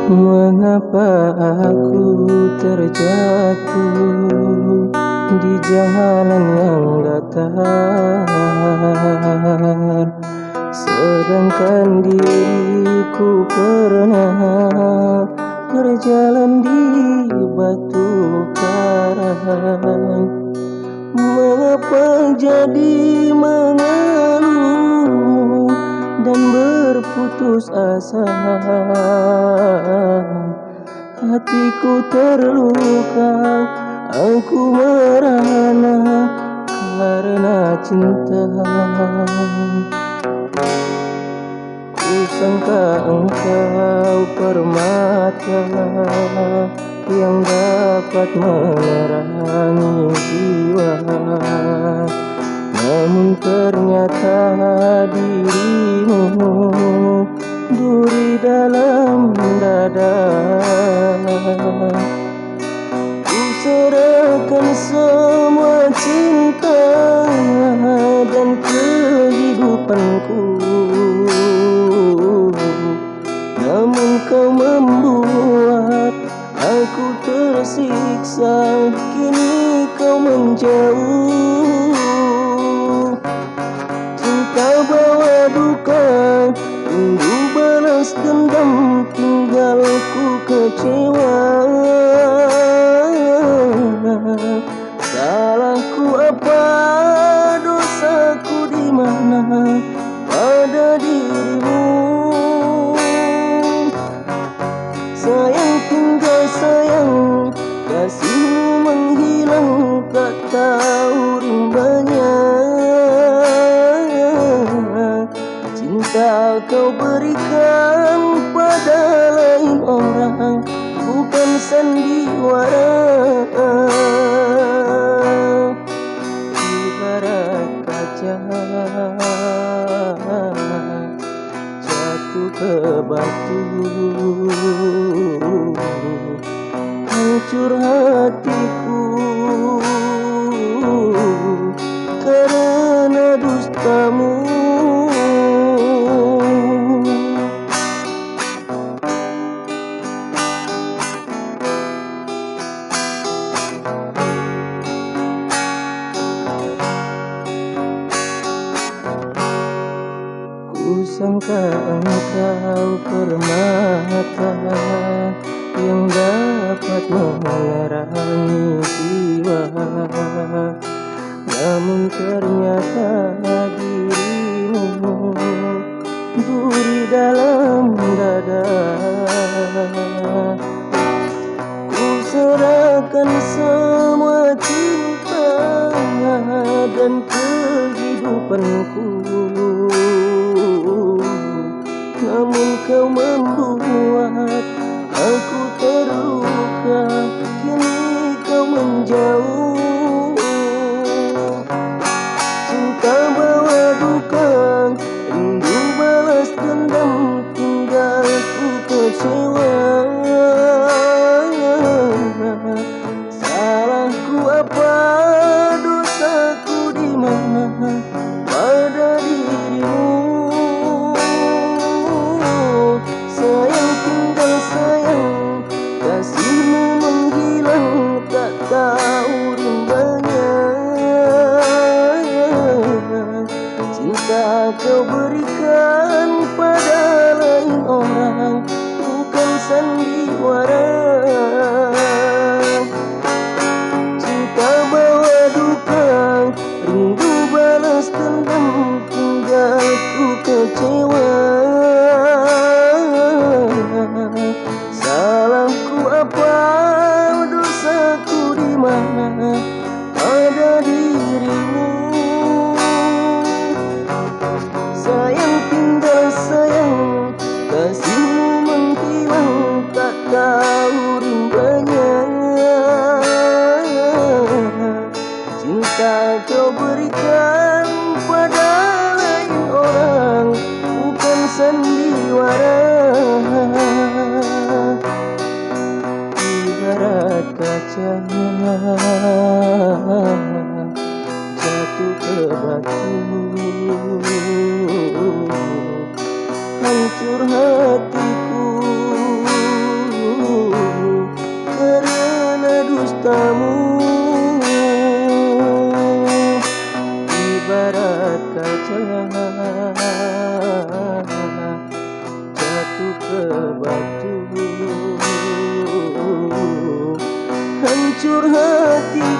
Mengapa aku terjatuh di jalan yang datar, sedangkan diriku pernah berjalan di batu karang. Mengapa jadi mengeluh dan berputus asa? Hatiku terluka, aku merana karena cinta. Kusangka engkau permata yang dapat menerangi jiwa, namun ternyata dirimu duri dalam dada. Ku serahkan semua cinta dan kehidupanku, namun kau membuat aku tersiksa. Kini kau menjauh, cinta bawa duka, rindu balas dendam, tinggalku kecewa. Salahku apa, dosaku di mana? Pada dirimu. Sayang tinggal sayang, kasihmu menghilang, tak tahu rimbanya. Cinta kau berikan pada lain orang, bukan sandiwara. Ibarat kaca jatuh ke batu, hancur hatiku karena dustamu. Kusangka engkau permata yang dapat menerangi jiwa, namun ternyata dirimu duri dalam dada. Ku serahkan semua cinta dan kehidupanku, namun kau membuat aku terluka. Kini kau menjauh, cinta bawa duka, rindu balas dendam, tinggalku kecewa. Salahku apa, dosaku di mana? Pada dirimu. Sayang tinggal sayang, kasihmu menghilang, tak tahu rimbanya. Cinta kau berikan pada lain orang, bukan sandiwara. Cinta bawa duka, rindu balas dendam, tinggalku kecewa. Salahku apa, dosaku di mana? Pada dirimu. Sayang tinggal sayang, kasihmu menghilang, tak tahu rimbanya. Cinta kau berikan pada lain orang, bukan sandiwara. Ibarat kaca jatuh ke batu, hancur hatiku jatuh ke batu, hancur hati